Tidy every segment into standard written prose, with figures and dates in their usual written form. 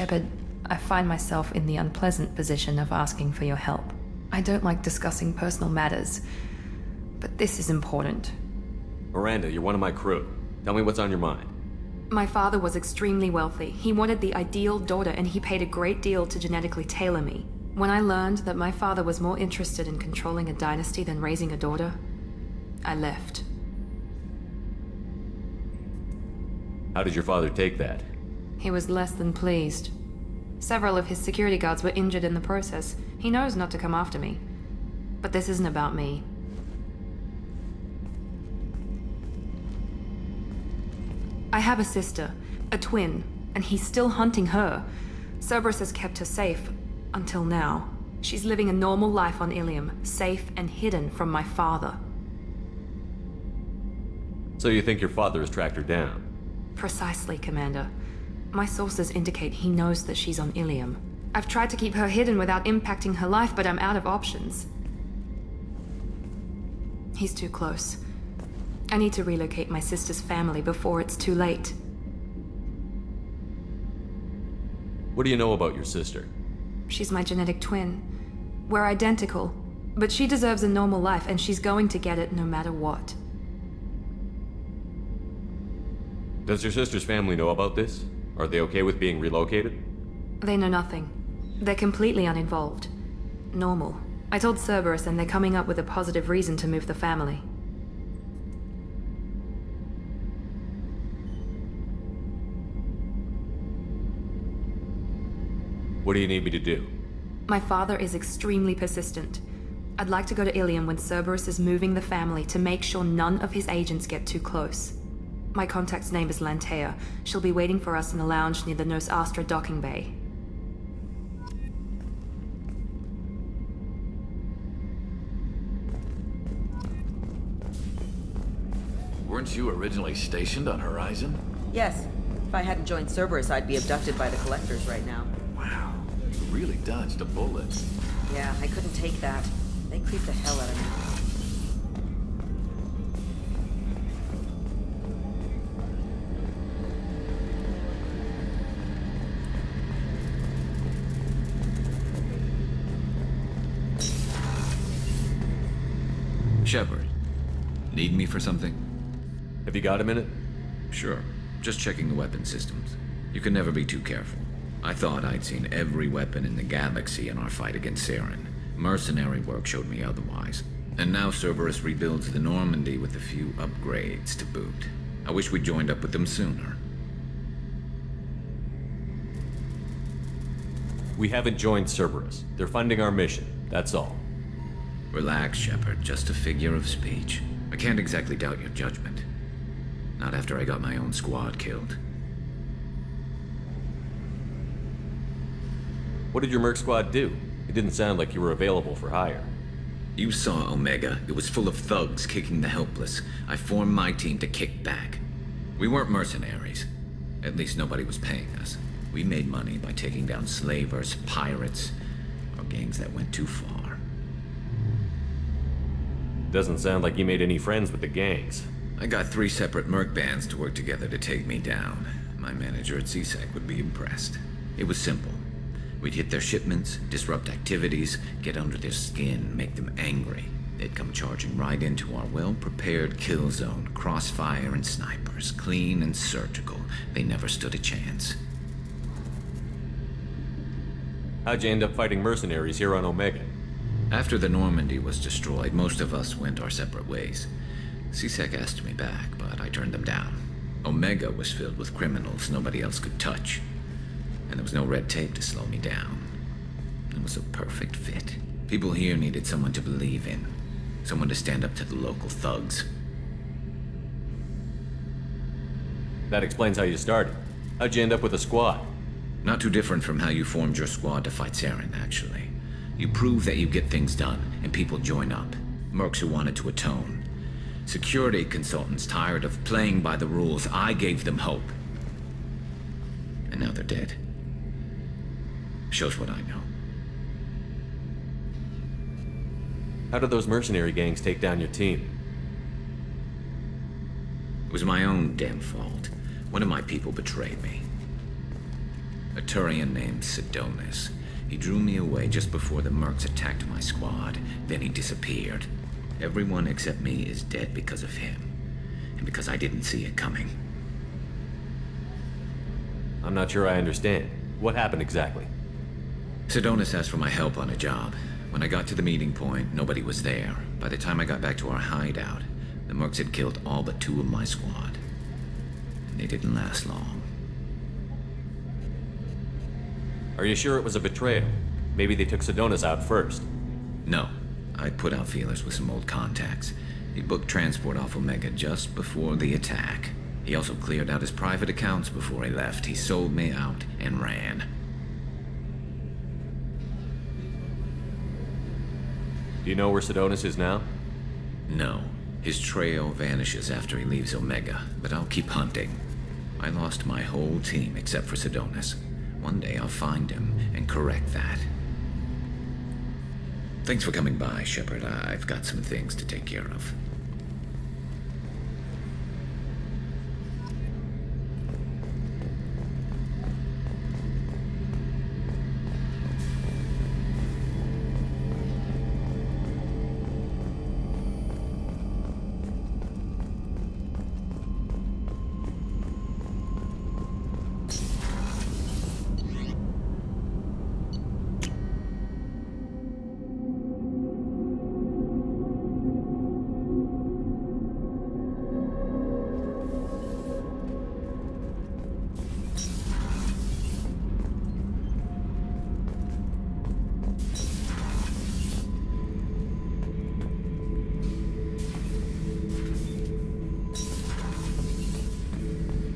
Shepard, I find myself in the unpleasant position of asking for your help. I don't like discussing personal matters, but this is important. Miranda, you're one of my crew. Tell me what's on your mind. My father was extremely wealthy. He wanted the ideal daughter, and he paid a great deal to genetically tailor me. When I learned that my father was more interested in controlling a dynasty than raising a daughter, I left. How did your father take that? He was less than pleased. Several of his security guards were injured in the process. He knows not to come after me. But this isn't about me. I have a sister, a twin, and he's still hunting her. Cerberus has kept her safe, until now. She's living a normal life on Ilium, safe and hidden from my father. So you think your father has tracked her down? Precisely, Commander. My sources indicate he knows that she's on Ilium. I've tried to keep her hidden without impacting her life, but I'm out of options. He's too close. I need to relocate my sister's family before it's too late. What do you know about your sister? She's my genetic twin. We're identical, but she deserves a normal life, and she's going to get it no matter what. Does your sister's family know about this? Are they okay with being relocated? They know nothing. They're completely uninvolved. Normal. I told Cerberus, and they're coming up with a positive reason to move the family. What do you need me to do? My father is extremely persistent. I'd like to go to Ilium when Cerberus is moving the family to make sure none of his agents get too close. My contact's name is Lantea. She'll be waiting for us in the lounge near the Nos Astra docking bay. Weren't you originally stationed on Horizon? Yes. If I hadn't joined Cerberus, I'd be abducted by the Collectors right now. Wow, you really dodged a bullet. Yeah, I couldn't take that. They creeped the hell out of me. Shepard, need me for something? Have you got a minute? Sure. Just checking the weapon systems. You can never be too careful. I thought I'd seen every weapon in the galaxy in our fight against Saren. Mercenary work showed me otherwise. And now Cerberus rebuilds the Normandy with a few upgrades to boot. I wish we'd joined up with them sooner. We haven't joined Cerberus. They're funding our mission, that's all. Relax, Shepard. Just a figure of speech. I can't exactly doubt your judgment. Not after I got my own squad killed. What did your merc squad do? It didn't sound like you were available for hire. You saw Omega. It was full of thugs kicking the helpless. I formed my team to kick back. We weren't mercenaries. At least nobody was paying us. We made money by taking down slavers, pirates, or gangs that went too far. Doesn't sound like you made any friends with the gangs. I got 3 separate merc bands to work together to take me down. My manager at CSEC would be impressed. It was simple. We'd hit their shipments, disrupt activities, get under their skin, make them angry. They'd come charging right into our well-prepared kill zone, crossfire and snipers, clean and surgical. They never stood a chance. How'd you end up fighting mercenaries here on Omega? After the Normandy was destroyed, most of us went our separate ways. CSEC asked me back, but I turned them down. Omega was filled with criminals nobody else could touch. And there was no red tape to slow me down. It was a perfect fit. People here needed someone to believe in. Someone to stand up to the local thugs. That explains how you started. How'd you end up with a squad? Not too different from how you formed your squad to fight Saren, actually. You prove that you get things done, and people join up. Mercs who wanted to atone. Security consultants tired of playing by the rules. I gave them hope. And now they're dead. Shows what I know. How did those mercenary gangs take down your team? It was my own damn fault. One of my people betrayed me. A Turian named Sidonis. He drew me away just before the mercs attacked my squad. Then he disappeared. Everyone except me is dead because of him. And because I didn't see it coming. I'm not sure I understand. What happened exactly? Sidonis asked for my help on a job. When I got to the meeting point, nobody was there. By the time I got back to our hideout, the mercs had killed all but 2 of my squad. And they didn't last long. Are you sure it was a betrayal? Maybe they took Sidonis out first. No. I put out feelers with some old contacts. He booked transport off Omega just before the attack. He also cleared out his private accounts before he left. He sold me out and ran. Do you know where Sidonis is now? No. His trail vanishes after he leaves Omega, but I'll keep hunting. I lost my whole team except for Sidonis. One day I'll find him and correct that. Thanks for coming by, Shepard. I've got some things to take care of.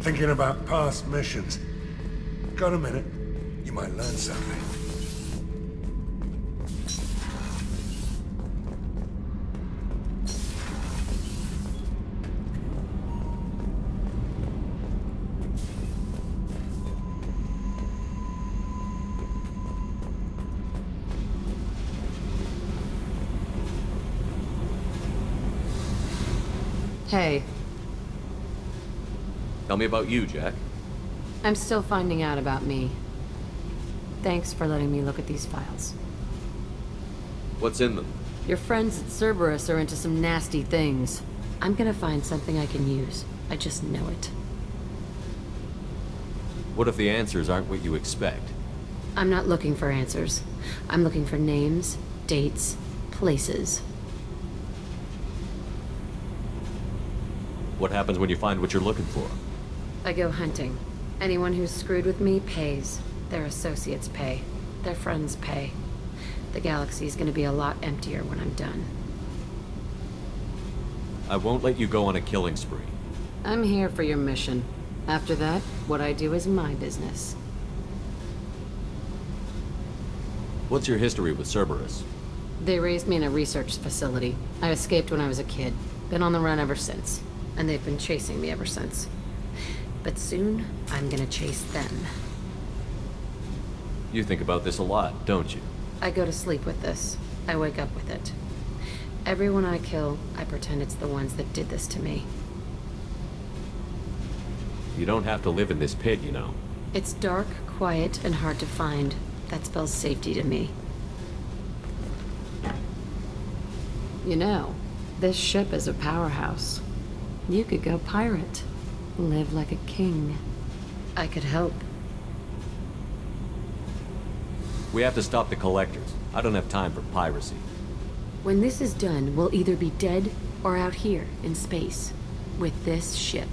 Thinking about past missions. Got a minute? You might learn something. Hey, Tell me about you, Jack. I'm still finding out about me. Thanks for letting me look at these files. What's in them? Your friends at Cerberus are into some nasty things. I'm gonna find something I can use. I just know it. What if the answers aren't what you expect? I'm not looking for answers. I'm looking for names, dates, places. What happens when you find what you're looking for? I go hunting. Anyone who's screwed with me pays. Their associates pay. Their friends pay. The galaxy's gonna be a lot emptier when I'm done. I won't let you go on a killing spree. I'm here for your mission. After that, what I do is my business. What's your history with Cerberus? They raised me in a research facility. I escaped when I was a kid. Been on the run ever since. And they've been chasing me ever since. But soon, I'm gonna chase them. You think about this a lot, don't you? I go to sleep with this. I wake up with it. Everyone I kill, I pretend it's the ones that did this to me. You don't have to live in this pit, you know. It's dark, quiet, and hard to find. That spells safety to me. You know, this ship is a powerhouse. You could go pirate. Live like a king. I could help. We have to stop the collectors. I don't have time for piracy. When this is done, we'll either be dead or out here in space. With this ship.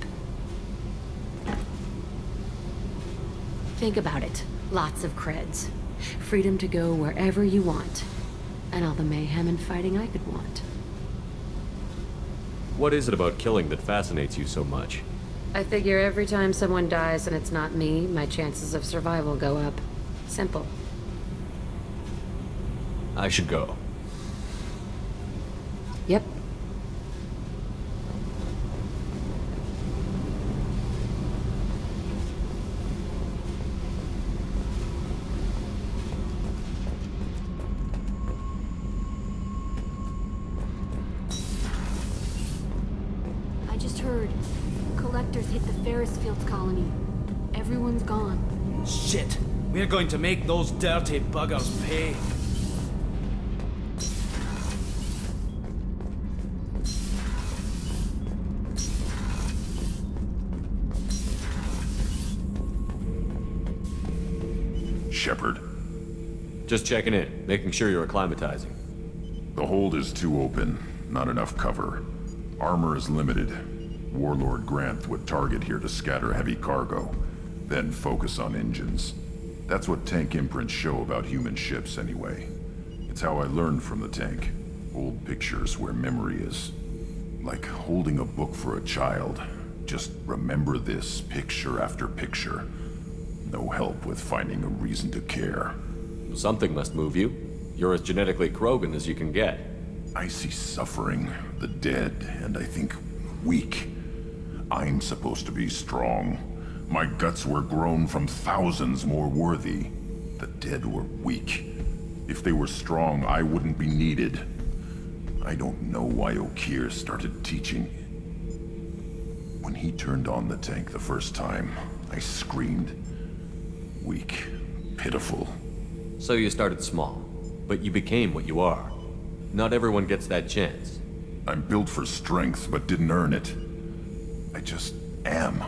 Think about it. Lots of creds. Freedom to go wherever you want. And all the mayhem and fighting I could want. What is it about killing that fascinates you so much? I figure every time someone dies and it's not me, my chances of survival go up. Simple. I should go. Yep. I just heard. Collectors hit the Ferris Fields colony. Everyone's gone. Shit! We're going to make those dirty buggers pay. Shepard, Just checking in, making sure you're acclimatizing. the hold is too open. Not enough cover. Armor is limited. Warlord Granth would target here to scatter heavy cargo, then focus on engines. That's what tank imprints show about human ships anyway. It's how I learned from the tank. Old pictures where memory is. Like holding a book for a child. Just remember this picture after picture. No help with finding a reason to care. Something must move you. You're as genetically Krogan as you can get. I see suffering, the dead, and I think weak. I'm supposed to be strong. My guts were grown from thousands more worthy. The dead were weak. If they were strong, I wouldn't be needed. I don't know why Okeer started teaching. When he turned on the tank the first time, I screamed. Weak, pitiful. So you started small, but you became what you are. Not everyone gets that chance. I'm built for strength, but didn't earn it. I just am.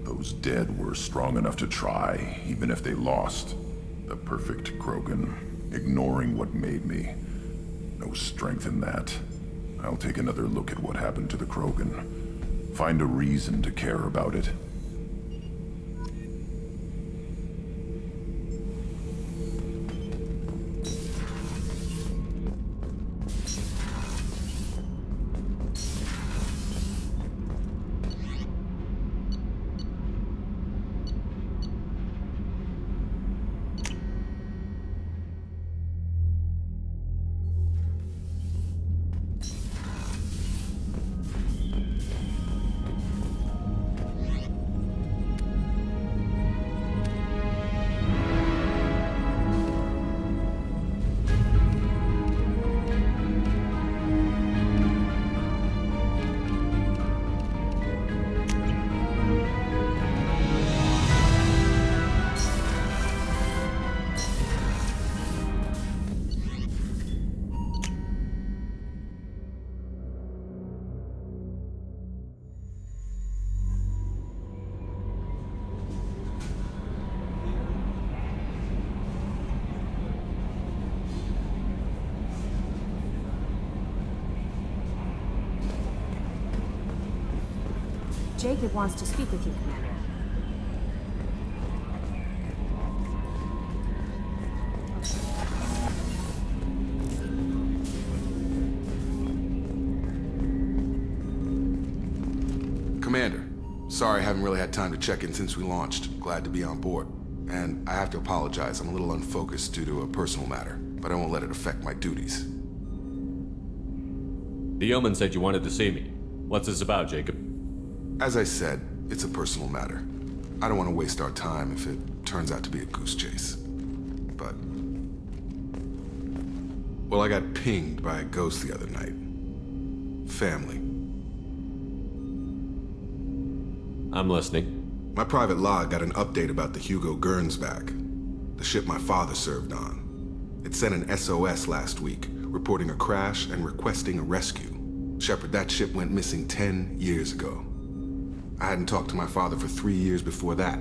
Those dead were strong enough to try, even if they lost. The perfect Krogan, ignoring what made me. No strength in that. I'll take another look at what happened to the Krogan. Find a reason to care about it. Jacob wants to speak with you, Commander. Commander, sorry I haven't really had time to check in since we launched. Glad to be on board. And I have to apologize, I'm a little unfocused due to a personal matter, but I won't let it affect my duties. The Yeoman said you wanted to see me. What's this about, Jacob? As I said, it's a personal matter. I don't want to waste our time if it turns out to be a goose chase. But... well, I got pinged by a ghost the other night. Family. I'm listening. My private log got an update about the Hugo Gernsback, the ship my father served on. It sent an SOS last week, reporting a crash and requesting a rescue. Shepard, that ship went missing 10 years ago. I hadn't talked to my father for 3 years before that.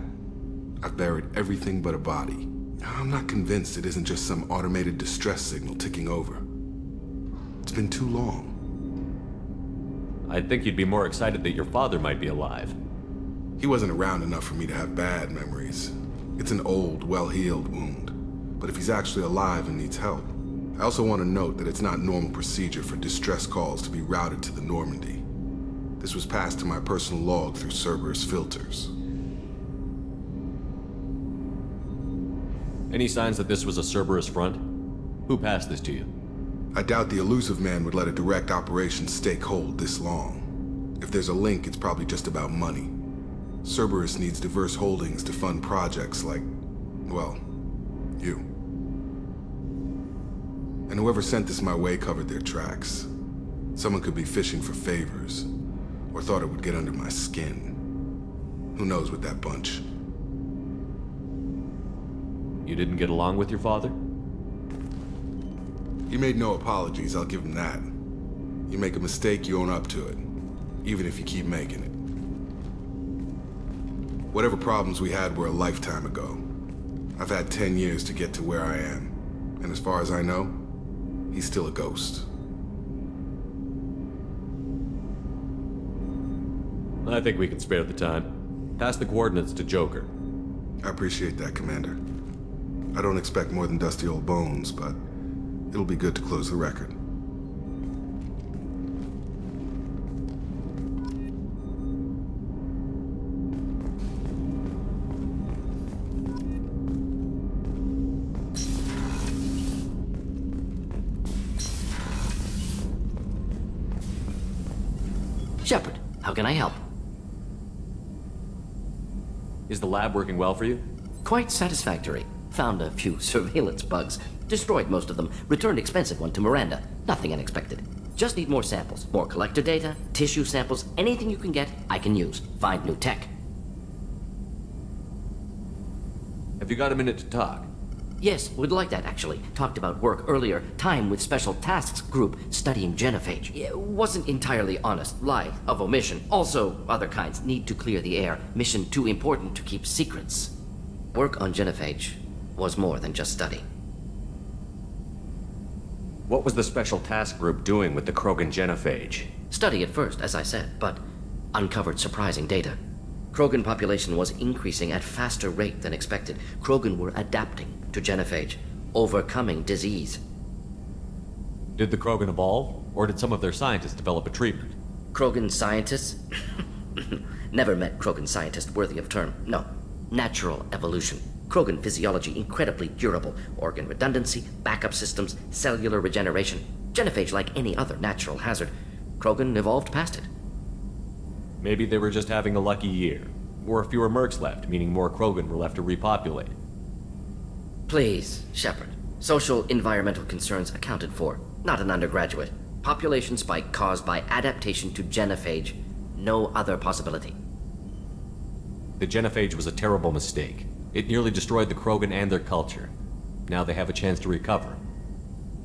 I've buried everything but a body. I'm not convinced it isn't just some automated distress signal ticking over. It's been too long. I'd think you'd be more excited that your father might be alive. He wasn't around enough for me to have bad memories. It's an old, well-healed wound. But if he's actually alive and needs help, I also want to note that it's not normal procedure for distress calls to be routed to the Normandy. This was passed to my personal log through Cerberus filters. Any signs that this was a Cerberus front? Who passed this to you? I doubt the elusive man would let a direct operation stake hold this long. If there's a link, it's probably just about money. Cerberus needs diverse holdings to fund projects like, well, you. And whoever sent this my way covered their tracks. Someone could be fishing for favors, or thought it would get under my skin. Who knows with that bunch? You didn't get along with your father? He made no apologies, I'll give him that. You make a mistake, you own up to it. Even if you keep making it. Whatever problems we had were a lifetime ago. I've had 10 years to get to where I am. And as far as I know, he's still a ghost. I think we can spare the time. Pass the coordinates to Joker. I appreciate that, Commander. I don't expect more than dusty old bones, but it'll be good to close the record. Shepard, how can I help? Is the lab working well for you? Quite satisfactory. Found a few surveillance bugs. Destroyed most of them. Returned expensive one to Miranda. Nothing unexpected. Just need more samples. More collector data, tissue samples, anything you can get, I can use. Find new tech. Have you got a minute to talk? Yes, would like that actually. Talked about work earlier. Time with Special Tasks Group studying genophage. Wasn't entirely honest. Lie of omission. Also, other kinds. Need to clear the air. Mission too important to keep secrets. Work on genophage was more than just study. What was the Special Task Group doing with the Krogan genophage? Study at first, as I said, but uncovered surprising data. Krogan population was increasing at faster rate than expected. Krogan were adapting to genophage, overcoming disease. Did the Krogan evolve, or did some of their scientists develop a treatment? Krogan scientists? Never met Krogan scientist worthy of term. No. Natural evolution. Krogan physiology incredibly durable. Organ redundancy, backup systems, cellular regeneration. Genophage like any other natural hazard. Krogan evolved past it. Maybe they were just having a lucky year. Or fewer mercs left, meaning more Krogan were left to repopulate. Please, Shepard. Social environmental concerns accounted for. Not an undergraduate. Population spike caused by adaptation to genophage. No other possibility. The genophage was a terrible mistake. It nearly destroyed the Krogan and their culture. Now they have a chance to recover.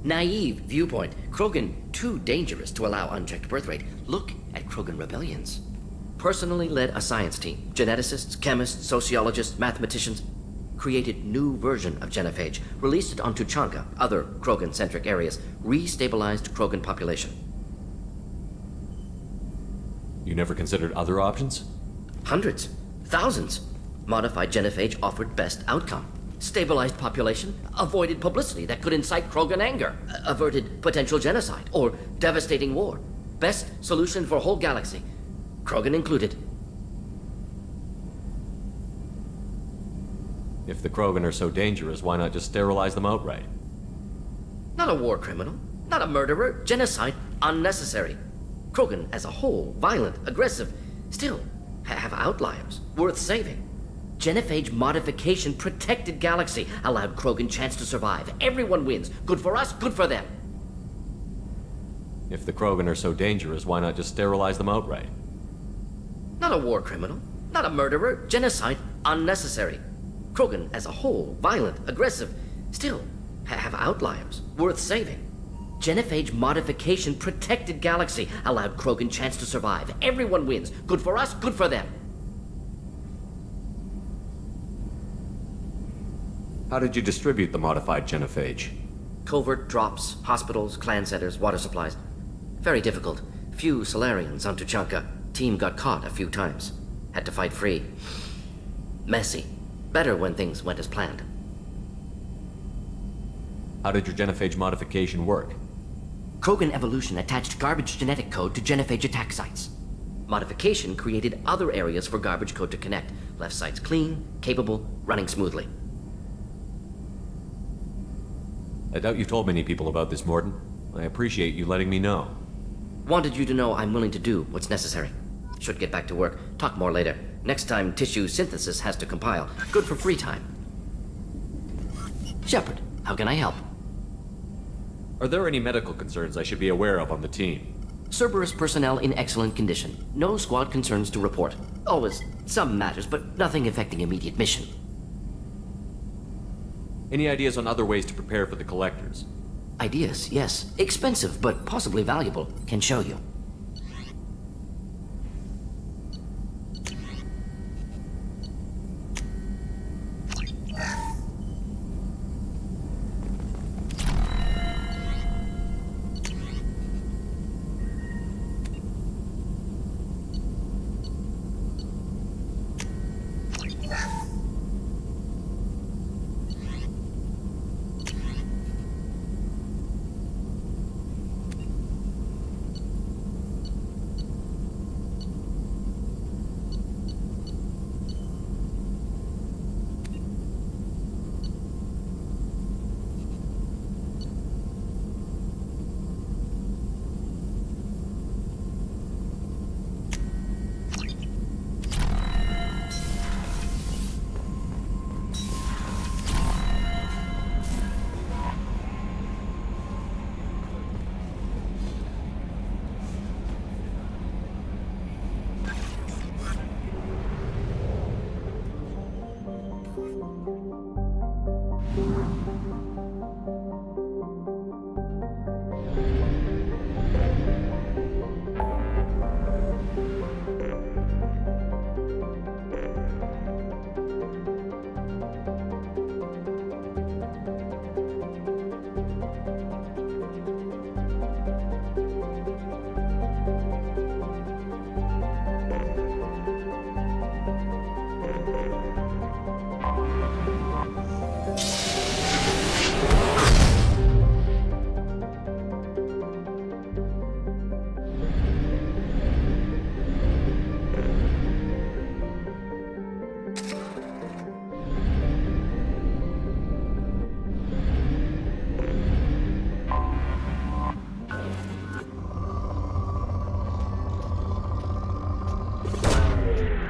Naive viewpoint. Krogan too dangerous to allow unchecked birth rate. Look at Krogan rebellions. Personally led a science team. Geneticists, chemists, sociologists, mathematicians. Created new version of genophage. Released it on Tuchanka, other Krogan-centric areas. Restabilized Krogan population. You never considered other options? Hundreds. Thousands. Modified genophage offered best outcome. Stabilized population, avoided publicity that could incite Krogan anger, averted potential genocide or devastating war. Best solution for whole galaxy, Krogan included. If the Krogan are so dangerous, why not just sterilize them outright? Not a war criminal, not a murderer, genocide, unnecessary. Krogan as a whole, violent, aggressive, still have outliers, worth saving. Genophage modification protected galaxy, allowed Krogan chance to survive. Everyone wins. Good for us, good for them. If the Krogan are so dangerous, why not just sterilize them outright? Not a war criminal, not a murderer, genocide, unnecessary. Krogan as a whole, violent, aggressive, still have outliers, worth saving. Genophage modification protected galaxy, allowed Krogan chance to survive. Everyone wins. Good for us, good for them. How did you distribute the modified genophage? Covert drops, hospitals, clan centers, water supplies. Very difficult. Few Solarians on Tuchanka. Team got caught a few times. Had to fight free. Messy. Better when things went as planned. How did your genophage modification work? Krogan evolution attached garbage genetic code to genophage attack sites. Modification created other areas for garbage code to connect. Left sites clean, capable, running smoothly. I doubt you've told many people about this, Morton. I appreciate you letting me know. Wanted you to know I'm willing to do what's necessary. Should get back to work. Talk more later. Next time tissue synthesis has to compile. Good for free time. Shepard, how can I help? Are there any medical concerns I should be aware of on the team? Cerberus personnel in excellent condition. No squad concerns to report. Always some matters, but nothing affecting immediate mission. Any ideas on other ways to prepare for the collectors? Ideas, yes. Expensive, but possibly valuable. Can show you.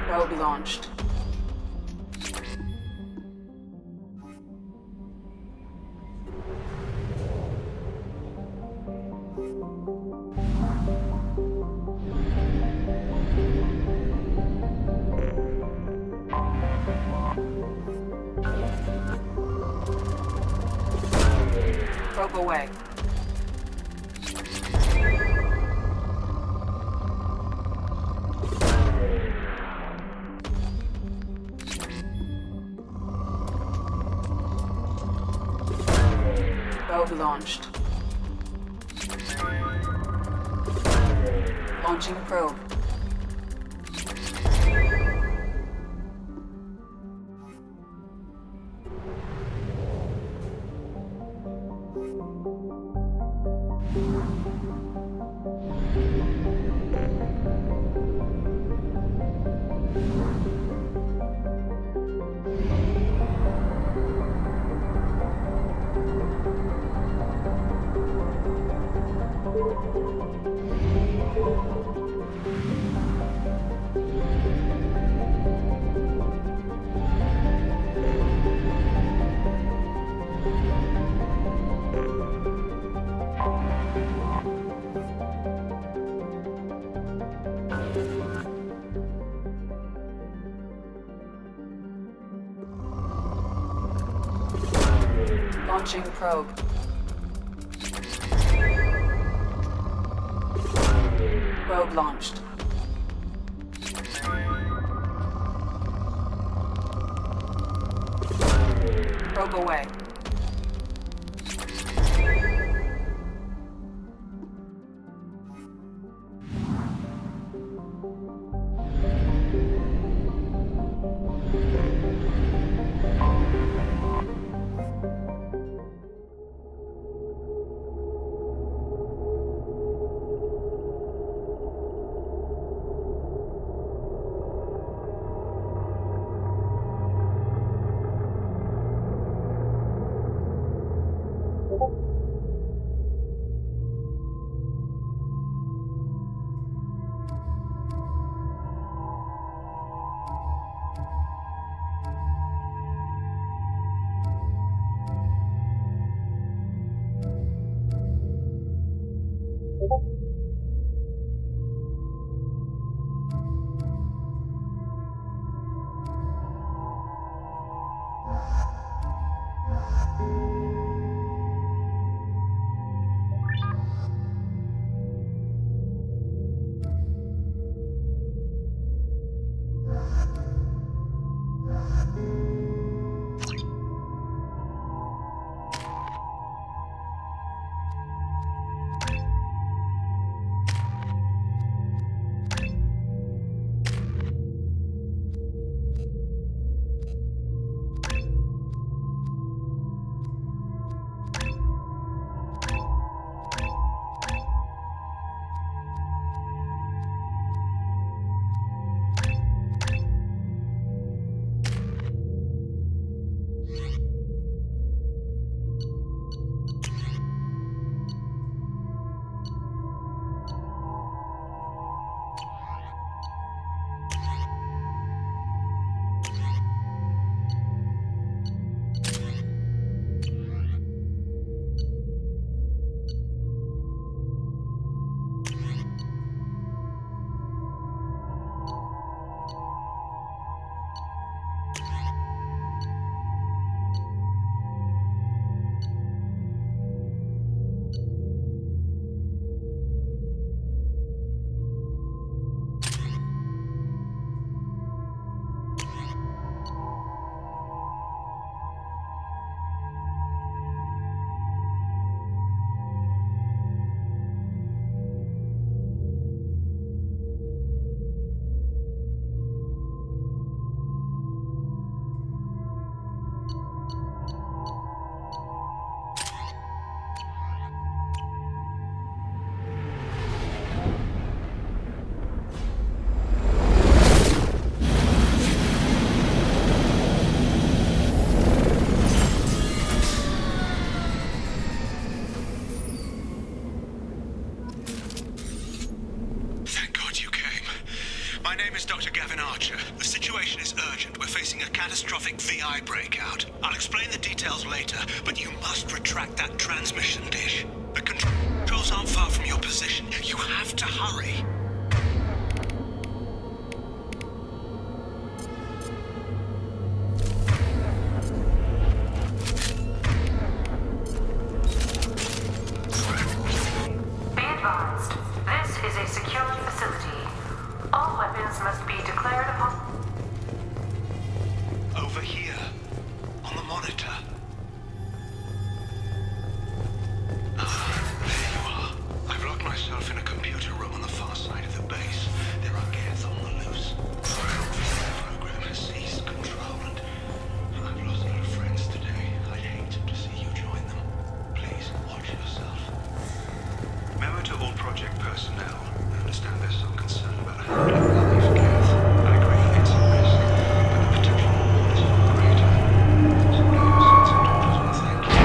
Probe launched. Probe away. Probe launched. Launching probe. Launching probe. Probe launched. Probe away. is Dr. Gavin Archer. The situation is urgent. We're facing a catastrophic VI breakout. I'll explain the details later, but you must retract that transmission dish. The controls aren't far from your position. You have to hurry. Be advised, this is a secure facility. All weapons must be declared upon... Over here, on the monitor. There you are. I've locked myself in a computer room on the far side of the base. There are gets on the loose. The program has seized control and I've lost a lot of friends today. I'd hate to see you join them. Please, watch yourself. Memo to all project personnel. I understand there's some concern about handling life, Kath. I agree, it's a risk, but the potential reward is far greater. Someday your sons and daughters will thank you.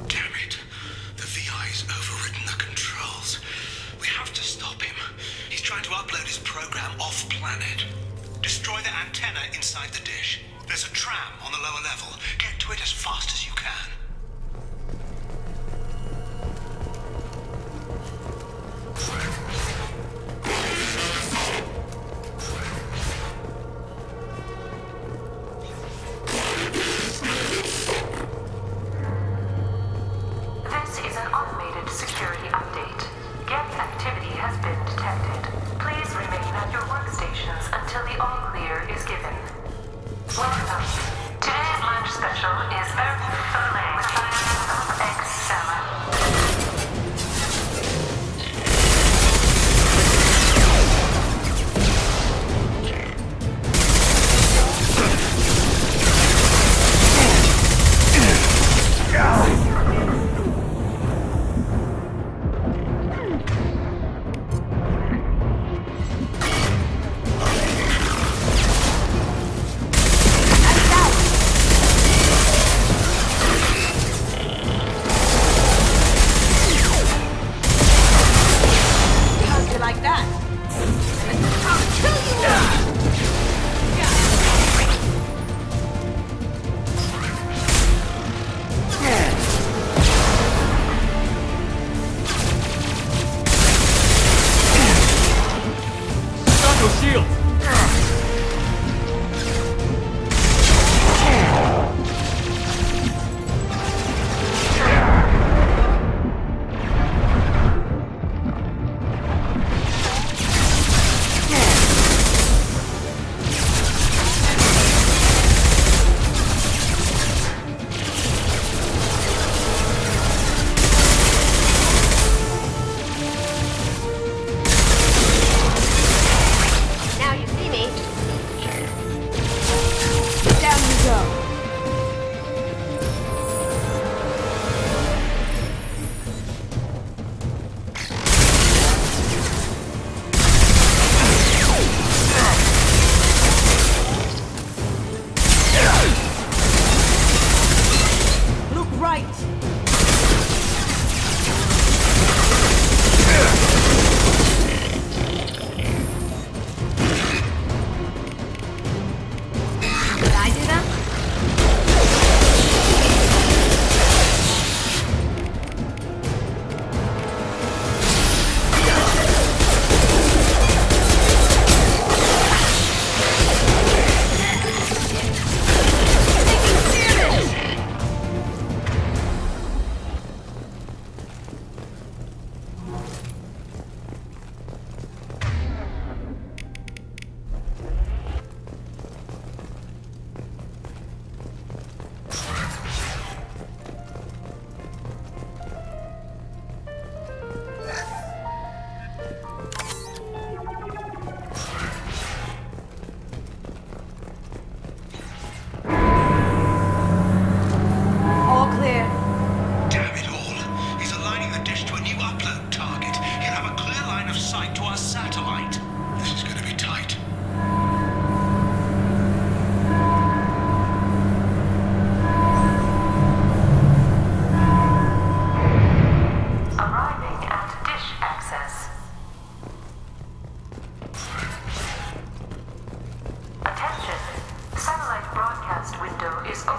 Damn it. The VI's overridden the controls. We have to stop him. He's trying to upload his program off-planet. Destroy the antenna inside the dish. There's a tram on the lower level. Get to it as fast as you can.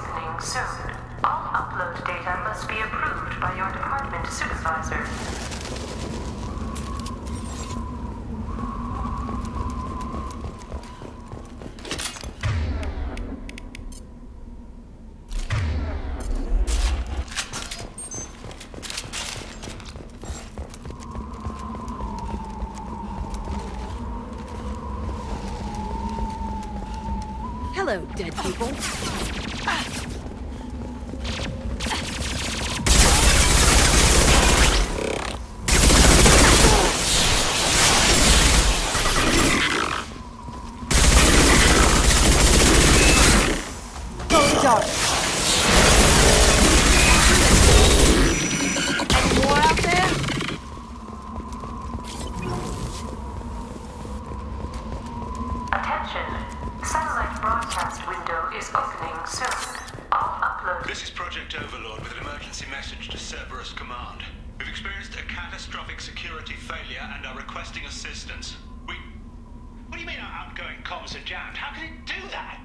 opening soon. All upload data must be approved by your department supervisor. Hello, dead people. Going dark. Any more out there? Attention. Satellite broadcast window is opening soon. All upload. This is Project Overlord with an emergency message to Cerberus Command. We've experienced a catastrophic security failure and are requesting assistance. What do you mean our outgoing comms are jammed? How can it do that?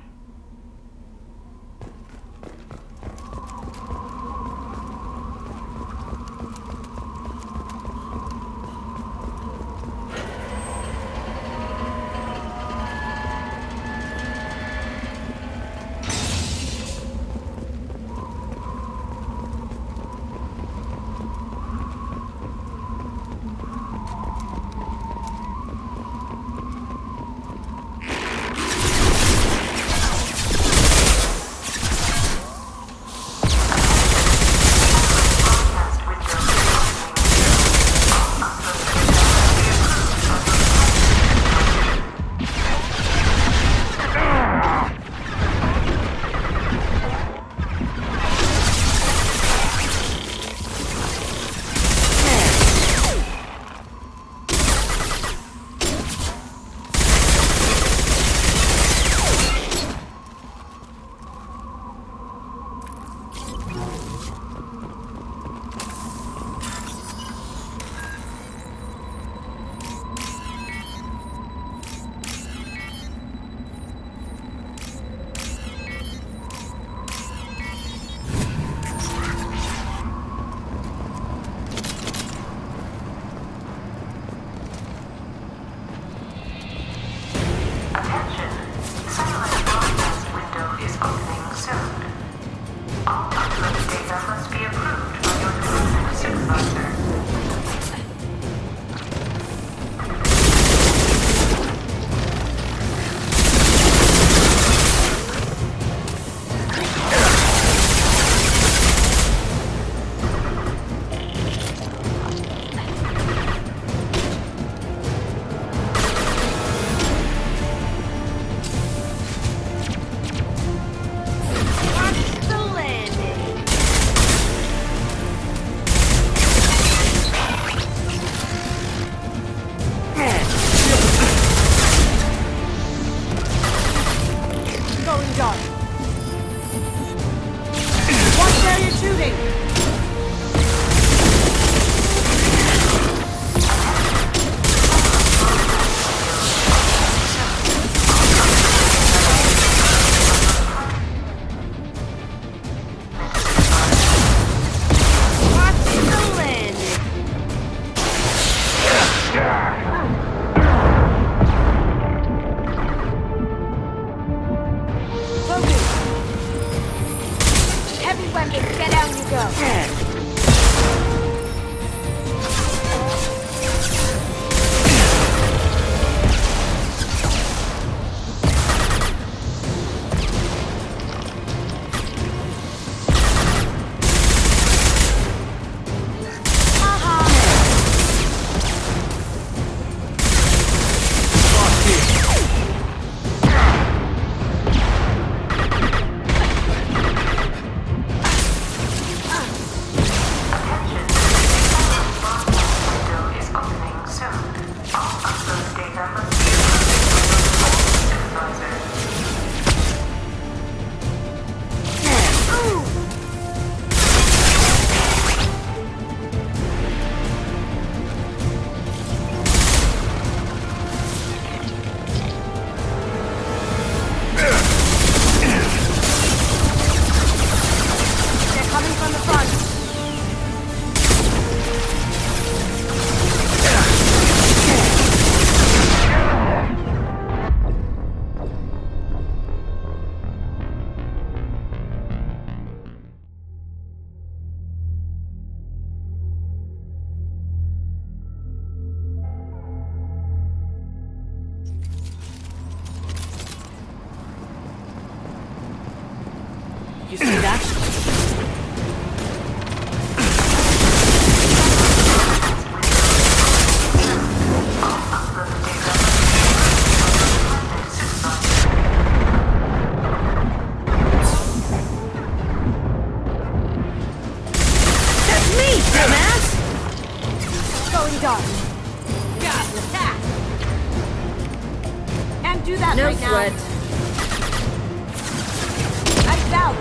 You see that? That's me, dumbass! Going dark. God, attack! Can't do that right now. sweat. Lights out!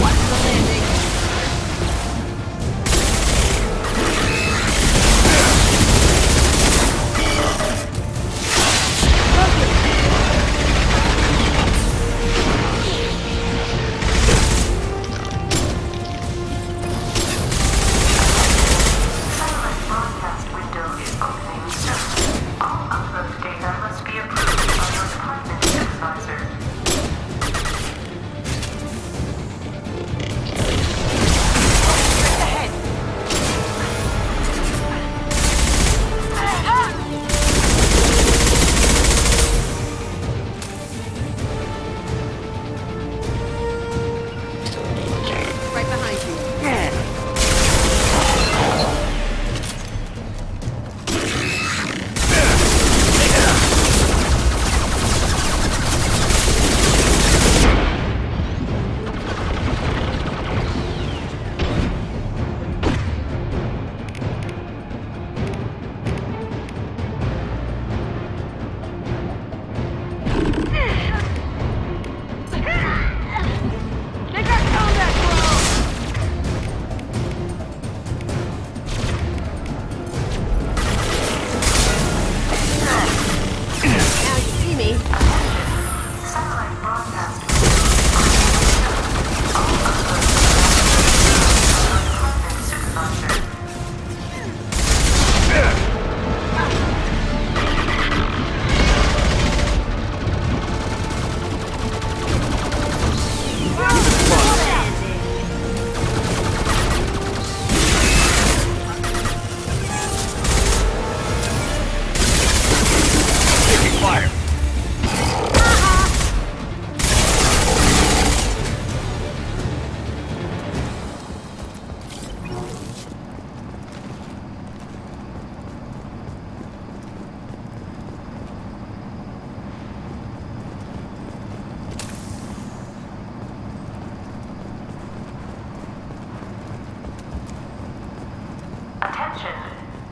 Watch the landing. Right behind you. They got combat glow! Now you see me. Satellite broadcast. Supervisor. Fire! Attention.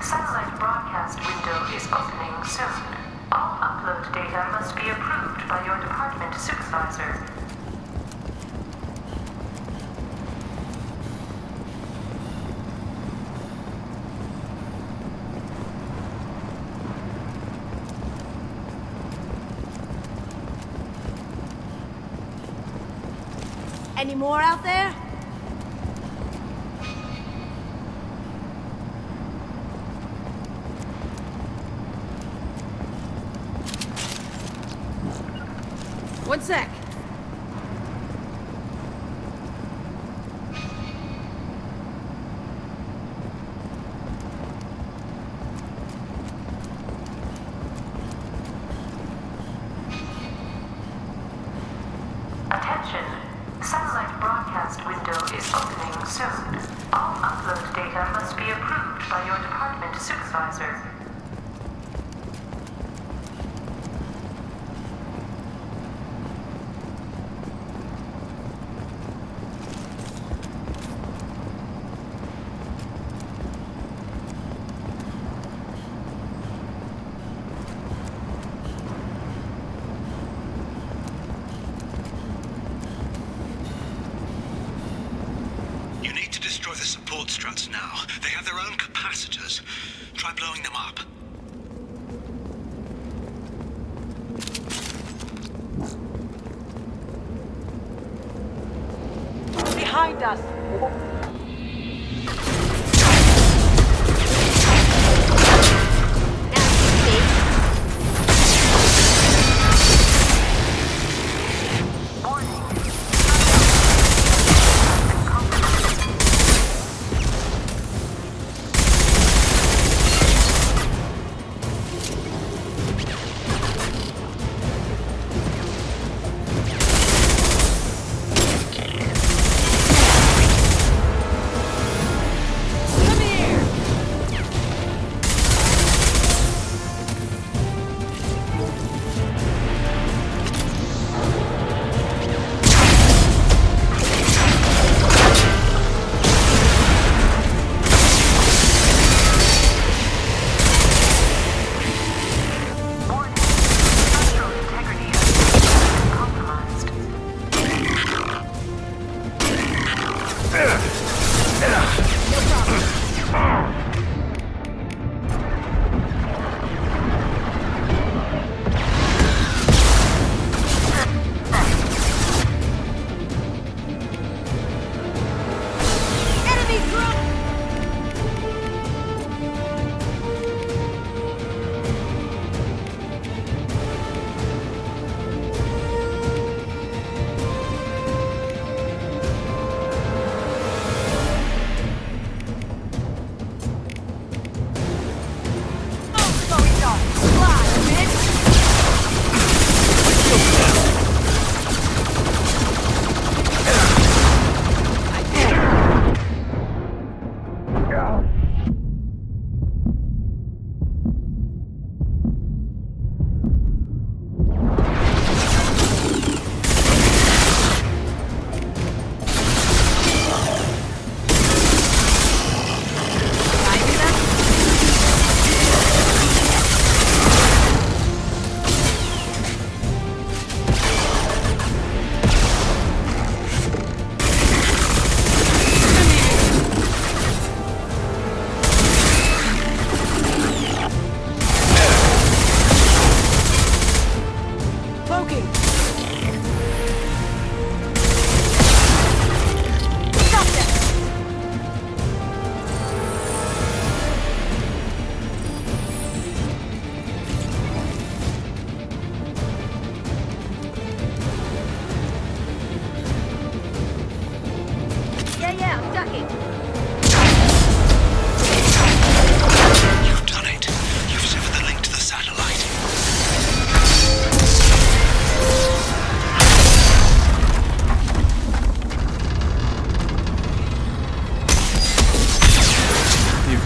Satellite broadcast window is opening soon. All upload data must be approved by your department supervisor. Any more out there? One sec. Attention. Satellite broadcast window is opening soon. All upload data must be approved by your department supervisor. You need to destroy the support struts now. They have their own capacitors. Try blowing them up. Behind us!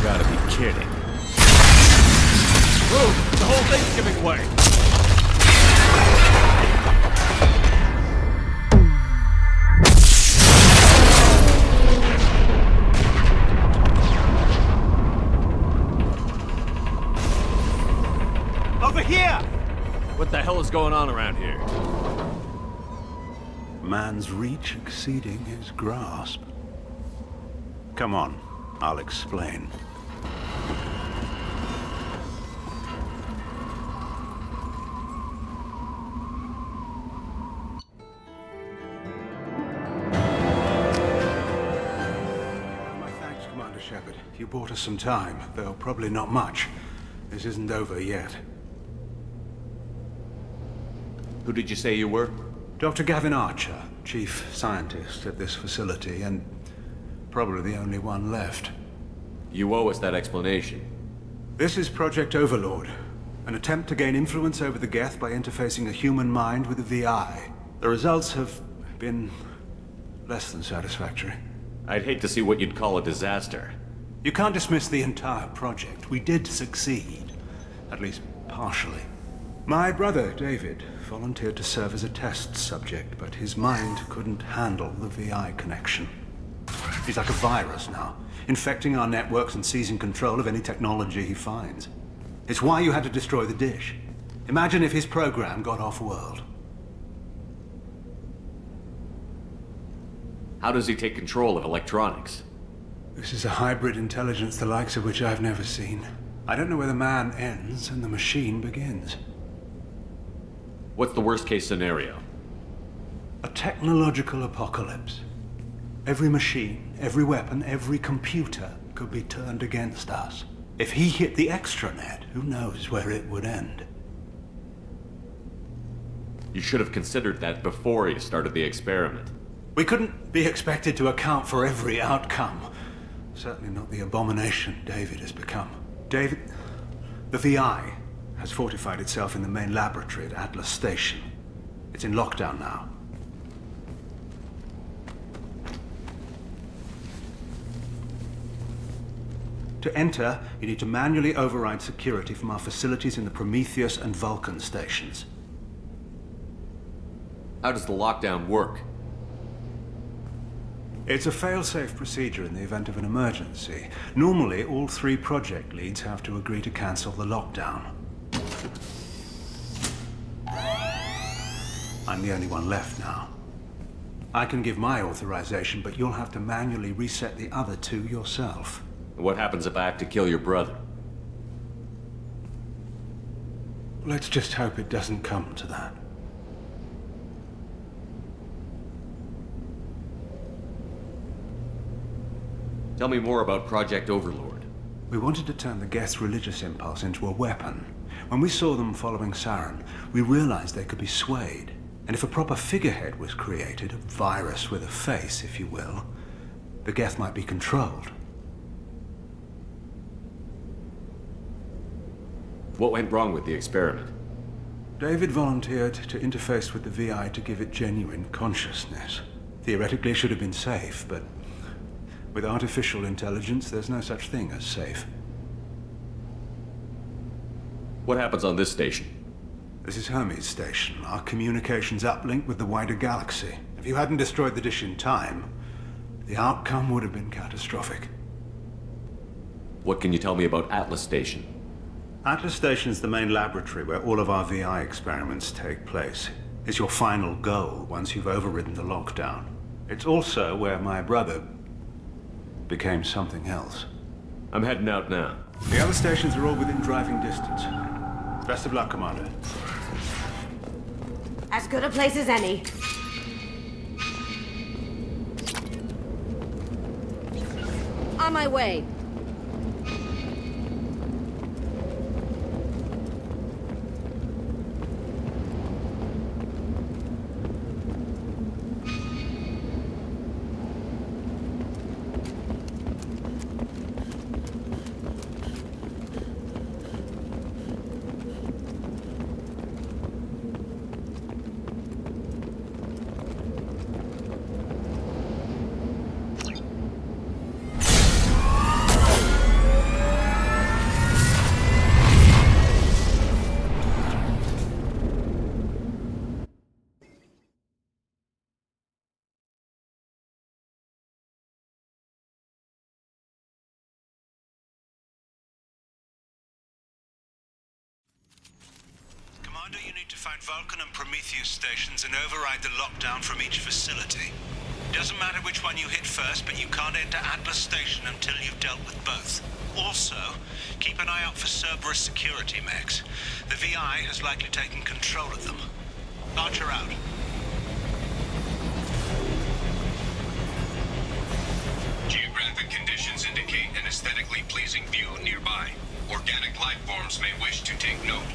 Gotta be kidding. Move! The whole thing's giving way! Over here! What the hell is going on around here? Man's reach exceeding his grasp. Come on, I'll explain. My thanks, Commander Shepard. You bought us some time, though probably not much. This isn't over yet. Who did you say you were? Dr. Gavin Archer, chief scientist at this facility, and probably the only one left. You owe us that explanation. This is Project Overlord, an attempt to gain influence over the Geth by interfacing a human mind with a VI. The results have been less than satisfactory. I'd hate to see what you'd call a disaster. You can't dismiss the entire project. We did succeed, at least partially. My brother, David, volunteered to serve as a test subject, but his mind couldn't handle the VI connection. He's like a virus now, infecting our networks and seizing control of any technology he finds. It's why you had to destroy the dish. Imagine if his program got off-world. How does he take control of electronics? This is a hybrid intelligence the likes of which I've never seen. I don't know where the man ends and the machine begins. What's the worst-case scenario? A technological apocalypse. Every machine, every weapon, every computer could be turned against us. If he hit the extranet, who knows where it would end? You should have considered that before you started the experiment. We couldn't be expected to account for every outcome. Certainly not the abomination David has become. David, the VI has fortified itself in the main laboratory at Atlas Station. It's in lockdown now. To enter, you need to manually override security from our facilities in the Prometheus and Vulcan stations. How does the lockdown work? It's a fail-safe procedure in the event of an emergency. Normally, all 3 project leads have to agree to cancel the lockdown. I'm the only one left now. I can give my authorization, but you'll have to manually reset the other 2 yourself. What happens if I have to kill your brother? Let's just hope it doesn't come to that. Tell me more about Project Overlord. We wanted to turn the Geth's religious impulse into a weapon. When we saw them following Saren, we realized they could be swayed. And if a proper figurehead was created, a virus with a face, if you will, the Geth might be controlled. What went wrong with the experiment? David volunteered to interface with the VI to give it genuine consciousness. Theoretically, it should have been safe, but with artificial intelligence, there's no such thing as safe. What happens on this station? This is Hermes Station, our communications uplink with the wider galaxy. If you hadn't destroyed the dish in time, the outcome would have been catastrophic. What can you tell me about Atlas Station? Atlas Station is the main laboratory where all of our VI experiments take place. It's your final goal once you've overridden the lockdown. It's also where my brother became something else. I'm heading out now. The other stations are all within driving distance. Best of luck, Commander. As good a place as any. On my way. Commander, you need to find Vulcan and Prometheus stations and override the lockdown from each facility. Doesn't matter which one you hit first, but you can't enter Atlas Station until you've dealt with both. Also, keep an eye out for Cerberus security mechs. The VI has likely taken control of them. Archer out. Geographic conditions indicate an aesthetically pleasing view nearby. Organic life forms may wish to take note.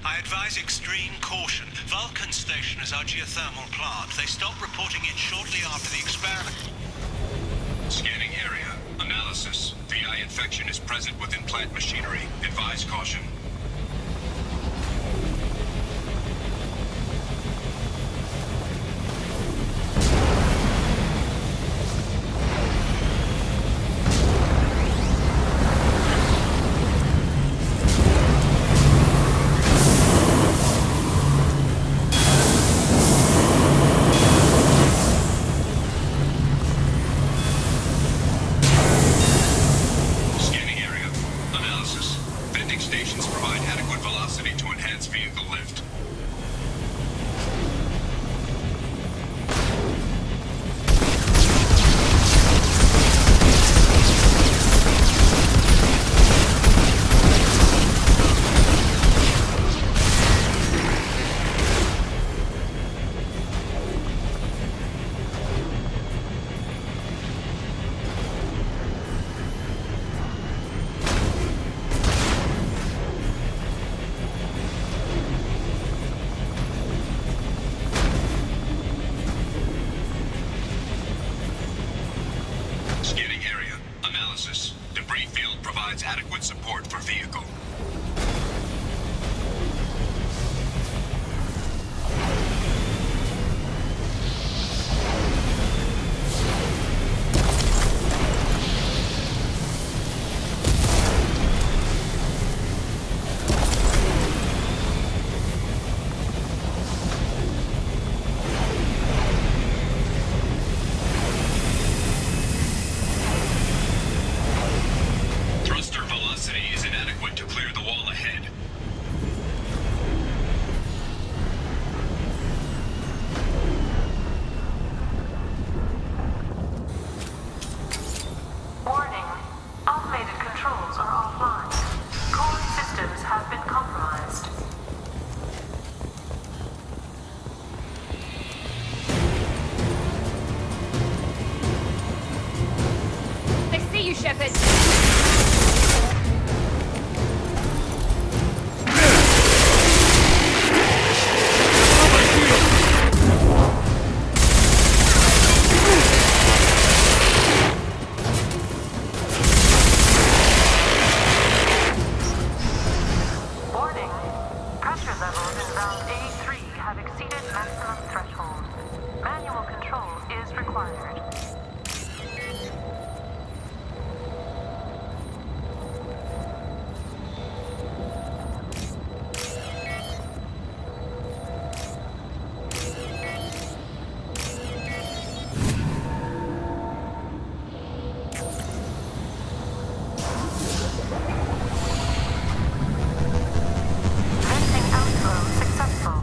I advise extreme caution. Vulcan Station is our geothermal plant. They stopped reporting in shortly after the experiment. Scanning area. Analysis. VI infection is present within plant machinery. Advise caution. Stations Pressure levels in valve A3 have exceeded maximum threshold. Manual control is required. Venting outflow successful.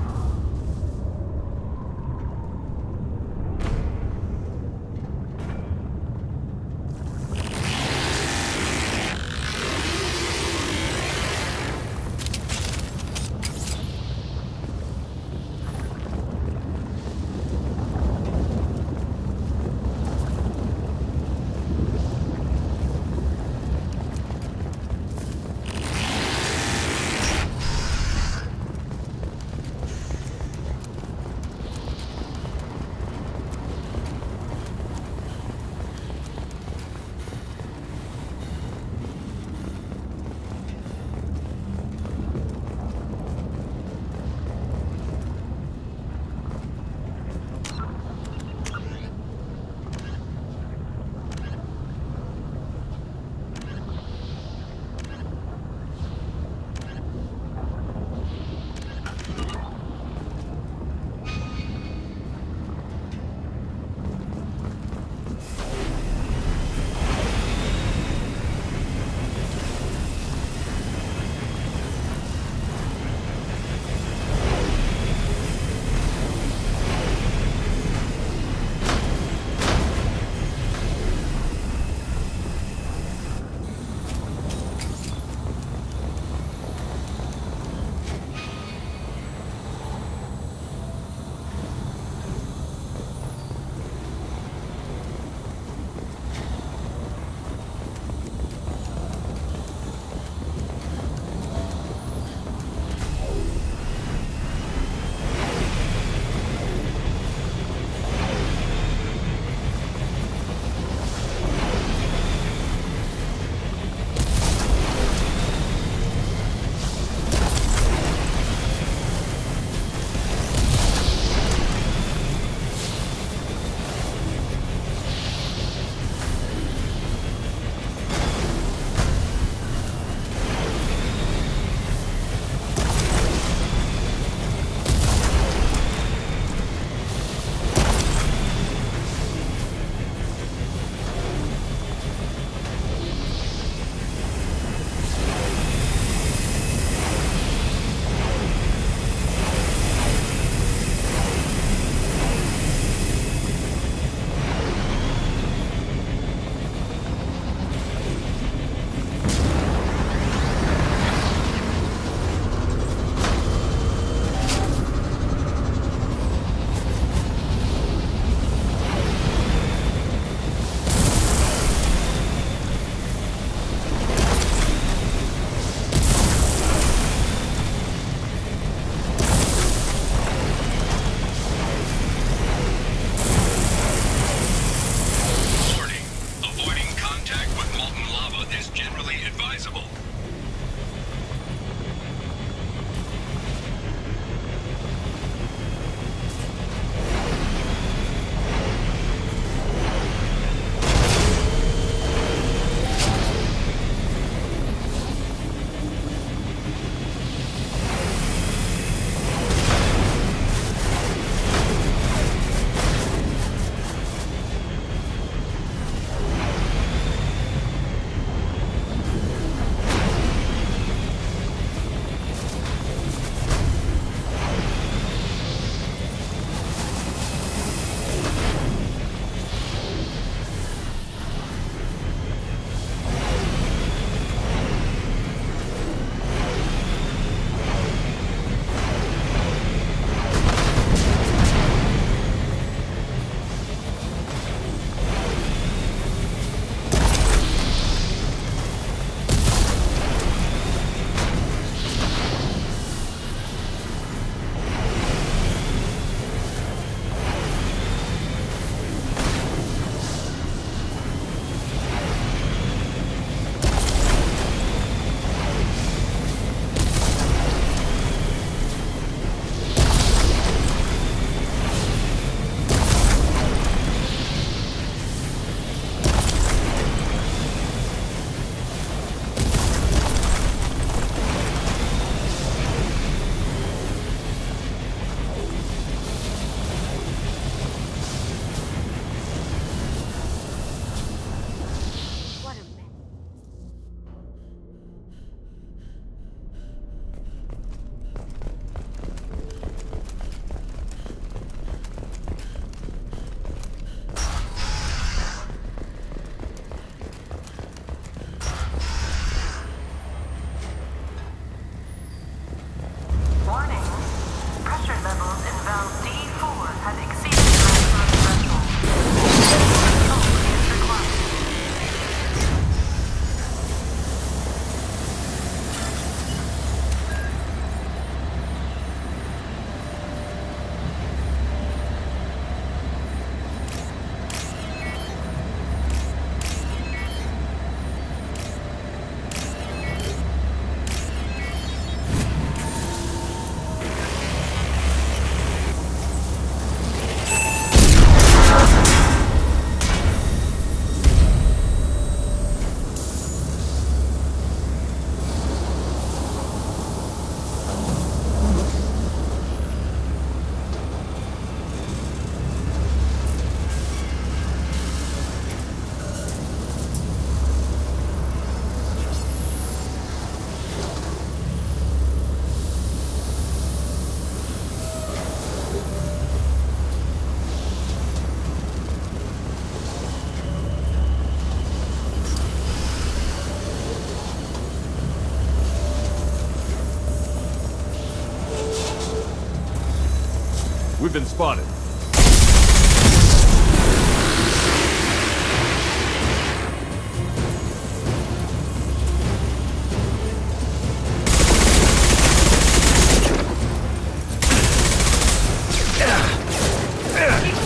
We've been spotted.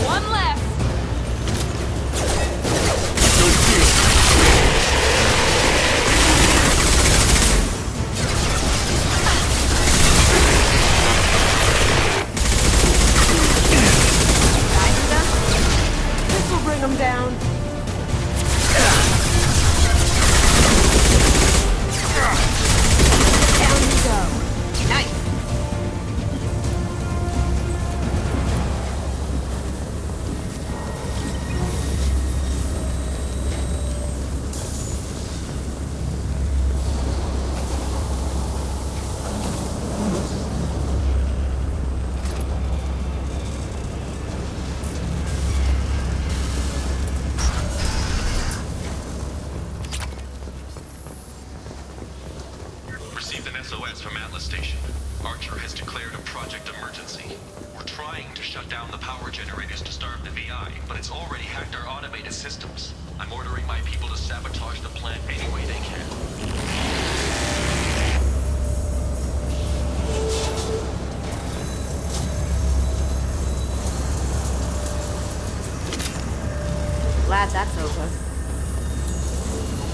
One left. This will bring them down. Down you go. Nice. Received an SOS from Atlas Station. Archer has declared a project emergency. We're trying to shut down the power generators to starve the VI, but it's already hacked our automated systems. I'm ordering my people to sabotage the plant any way they can. Glad that's over.